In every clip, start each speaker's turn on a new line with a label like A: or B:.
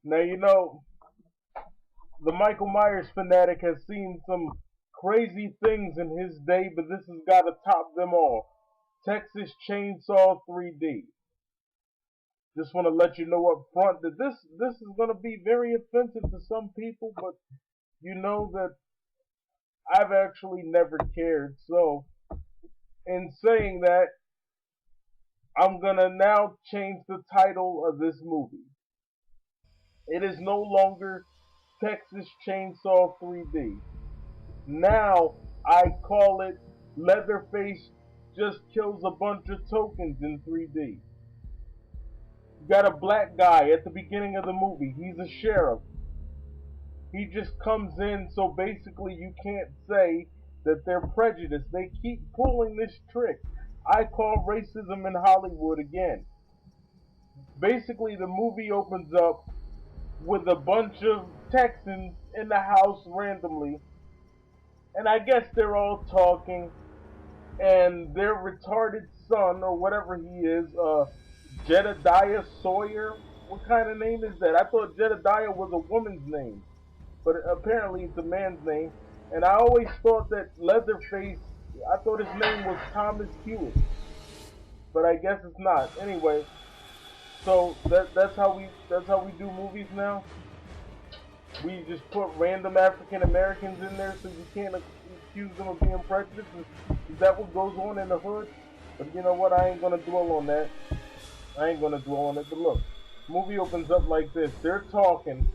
A: Now, the Michael Myers fanatic has seen some crazy things in his day, but this has got to top them all. Texas Chainsaw 3D. Just want to let you know up front that this is going to be very offensive to some people, but you know that I've actually never cared. So, in saying that, I'm going to now change the title of this movie. It is no longer Texas Chainsaw 3D. Now I call it Leatherface Just Kills a Bunch of Tokens in 3D. You got a black guy at the beginning of the movie. He's a sheriff. He just comes in, so basically you can't say that they're prejudiced. They keep pulling this trick. I call racism in Hollywood again. Basically, the movie opens up with a bunch of Texans in the house randomly, and I guess they're all talking, and their retarded son, or whatever he is, Jedediah Sawyer, what kind of name is that? I thought Jedediah was a woman's name, but apparently it's a man's name, and I always thought that Leatherface, I thought his name was Thomas Hewitt, but I guess it's not. Anyway, so that's how we do movies now. We just put random African Americans in there so you can't accuse them of being prejudiced. Is that what goes on in the hood? But you know what? I ain't gonna dwell on that. I ain't gonna dwell on it. But look, movie opens up like this. They're talking,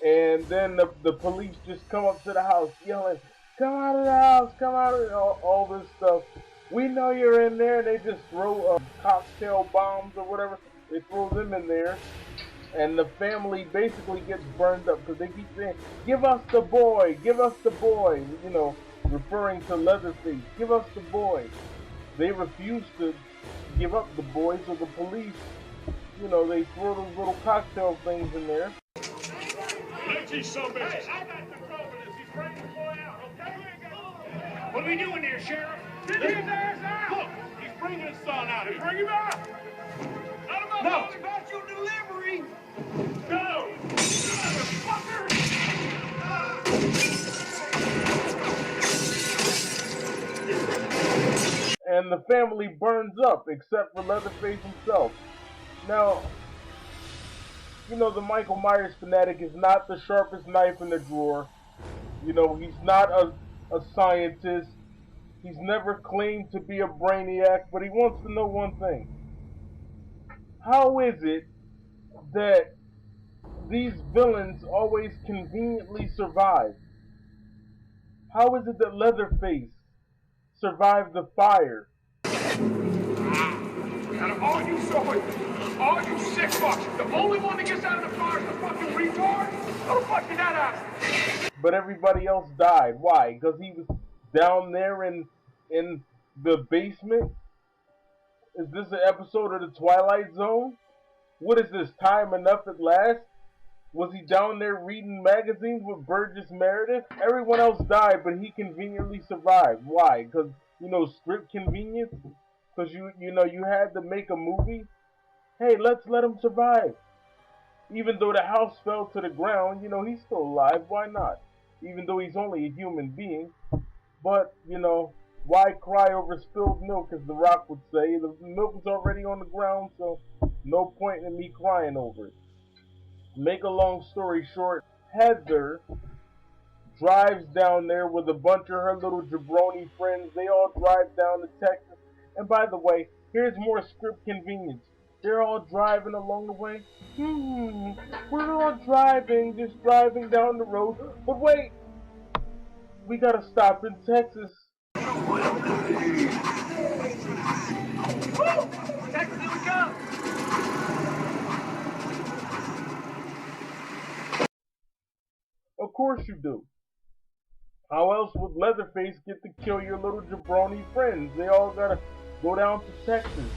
A: and then the police just come up to the house yelling, "Come out of the house! Come out of all this stuff. We know you're in there." And they just throw cocktail bombs or whatever. They throw them in there. And the family basically gets burned up because they keep saying, "Give us the boy, give us the boy," referring to Leatherface. "Give us the boy." They refuse to give up the boy, so the police, they throw those little cocktail things in there.
B: Hey, I got control of this. He's bringing the boy out, okay? What are we doing there, Sheriff? Get his ass out! Look, he's bringing his son out here. Bring him out! No! About your delivery! No! Motherfucker!
A: And the family burns up, except for Leatherface himself. Now, the Michael Myers fanatic is not the sharpest knife in the drawer. He's not a scientist. He's never claimed to be a brainiac, but he wants to know one thing. How is it that these villains always conveniently survive? How is it that Leatherface survived the fire?
B: Out of all you sick fucks, the only one that gets out of the fire is the fucking retard? How the fuck did that happen?
A: But everybody else died. Why? Because he was down there in the basement? Is this an episode of the Twilight Zone? What is this, Time Enough at Last? Was he down there reading magazines with Burgess Meredith? Everyone else died, but he conveniently survived. Why? Because, script convenience? Because, you had to make a movie? Hey, let's let him survive. Even though the house fell to the ground, he's still alive. Why not? Even though he's only a human being. But, why cry over spilled milk, as The Rock would say? The milk was already on the ground, so no point in me crying over it. Make a long story short, Heather drives down there with a bunch of her little jabroni friends. They all drive down to Texas. And by the way, here's more script convenience. They're all driving along the way. We're all just driving down the road. But wait, we gotta stop in Texas.
B: Texas, here we come!
A: Of course you do. How else would Leatherface get to kill your little jabroni friends? They all gotta go down to Texas.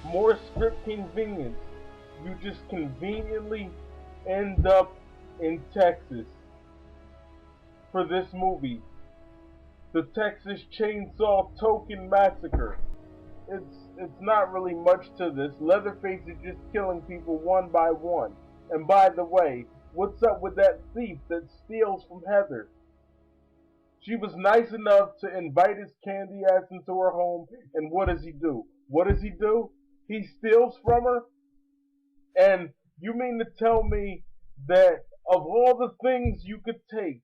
A: More script convenience. You just conveniently end up in Texas for this movie. The Texas Chainsaw Massacre. It's not really much to this. Leatherface is just killing people one by one. And by the way, what's up with that thief that steals from Heather? She was nice enough to invite his candy ass into her home, and what does he do? What does he do? He steals from her? And you mean to tell me that of all the things you could take,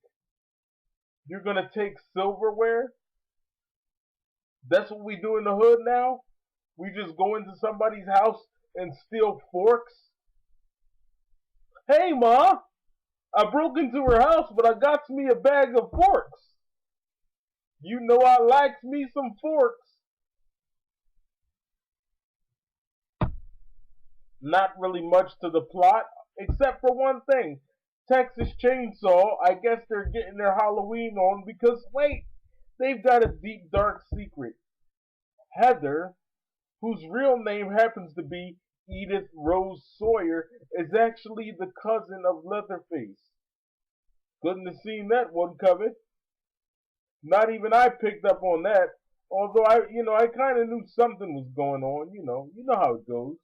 A: you're gonna take silverware? That's what we do in the hood now? We just go into somebody's house and steal forks? Hey, Ma! I broke into her house, but I got me a bag of forks. You know I likes me some forks. Not really much to the plot, except for one thing. Texas Chainsaw, I guess they're getting their Halloween on because, wait, they've got a deep, dark secret. Heather, whose real name happens to be Edith Rose Sawyer, is actually the cousin of Leatherface. Couldn't have seen that one coming. Not even I picked up on that. Although I kind of knew something was going on. You know how it goes.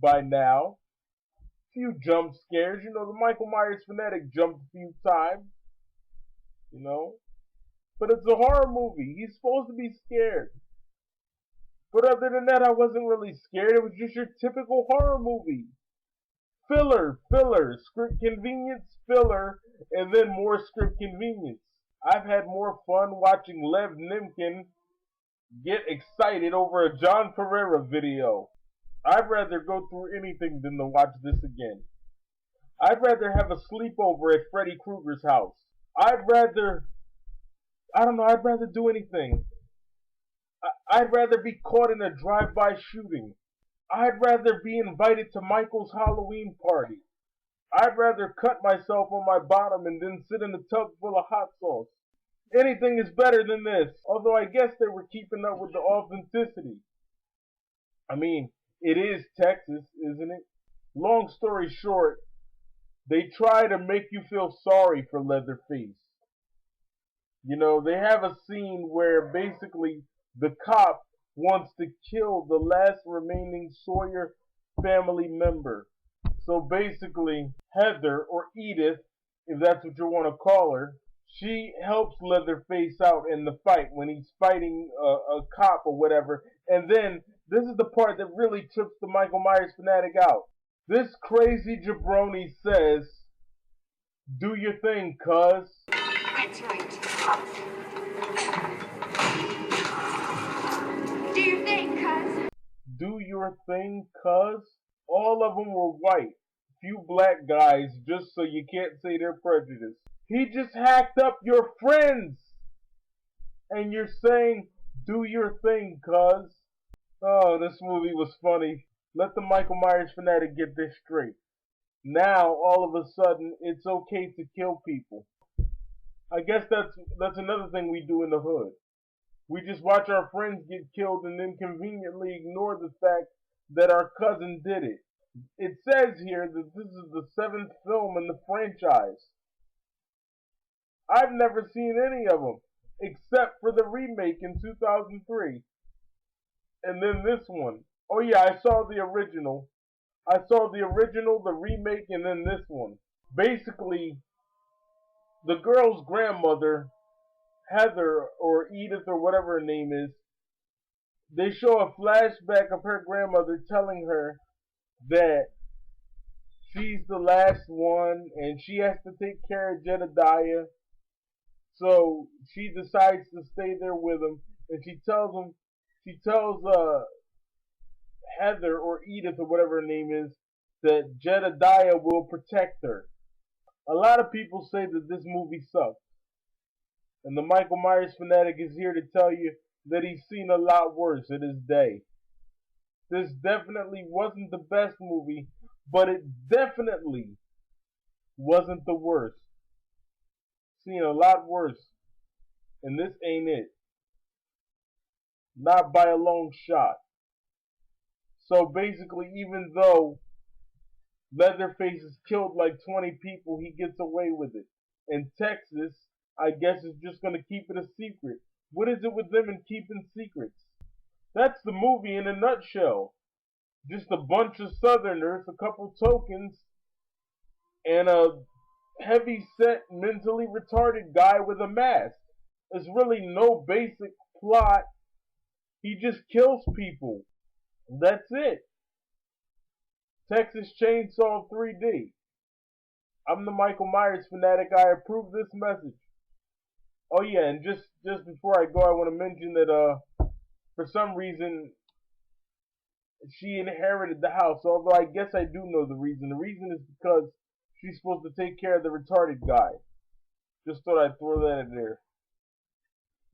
A: By now, few jump scares. The Michael Myers fanatic jumped a few times. But it's a horror movie. He's supposed to be scared. But other than that, I wasn't really scared. It was just your typical horror movie. Filler, script convenience, filler, and then more script convenience. I've had more fun watching Lev Nimkin get excited over a John Ferreira video. I'd rather go through anything than to watch this again. I'd rather have a sleepover at Freddy Krueger's house. I'd rather do anything. I'd rather be caught in a drive-by shooting. I'd rather be invited to Michael's Halloween party. I'd rather cut myself on my bottom and then sit in a tub full of hot sauce. Anything is better than this, although I guess they were keeping up with the authenticity. I mean, it is Texas, isn't it? Long story short, they try to make you feel sorry for Leatherface. They have a scene where basically the cop wants to kill the last remaining Sawyer family member. So basically, Heather, or Edith, if that's what you want to call her, she helps Leatherface out in the fight when he's fighting a cop or whatever. And then, this is the part that really trips the Michael Myers fanatic out. This crazy jabroni says, "Do your thing, cuz."
C: That's right. Do your thing, cuz.
A: Do your thing, cuz? All of them were white. Few black guys, just so you can't say they're prejudiced. He just hacked up your friends! And you're saying, do your thing, cuz. Oh, this movie was funny. Let the Michael Myers fanatic get this straight. Now, all of a sudden, it's okay to kill people. I guess that's another thing we do in the hood. We just watch our friends get killed and then conveniently ignore the fact that our cousin did it. It says here that this is the 7th film in the franchise. I've never seen any of them, except for the remake in 2003. And then this one. Oh yeah, I saw the original. The remake, and then this one. Basically, the girl's grandmother, Heather or Edith or whatever her name is, they show a flashback of her grandmother telling her that she's the last one and she has to take care of Jedediah. So she decides to stay there with him, and she tells Heather or Edith or whatever her name is that Jedediah will protect her. A lot of people say that this movie sucks. And the Michael Myers fanatic is here to tell you that he's seen a lot worse in his day. This definitely wasn't the best movie, but it definitely wasn't the worst. Seen a lot worse, and this ain't it. Not by a long shot. So basically, even though Leatherface has killed like 20 people, he gets away with it. And Texas, I guess, is just going to keep it a secret. What is it with them and keeping secrets? That's the movie in a nutshell. Just a bunch of Southerners, a couple tokens, and a heavy-set, mentally retarded guy with a mask. There's really no basic plot. He just kills people. That's it. Texas Chainsaw 3D. I'm the Michael Myers fanatic. I approve this message. Oh yeah, and just before I go, I want to mention that for some reason she inherited the house. Although I guess I do know the reason. The reason is because she's supposed to take care of the retarded guy. Just thought I'd throw that in there.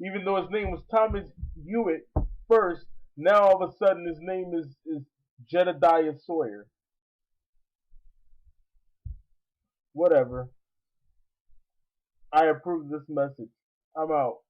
A: Even though his name was Thomas Hewitt first, now all of a sudden his name is Jedediah Sawyer. Whatever. I approve this message. I'm out.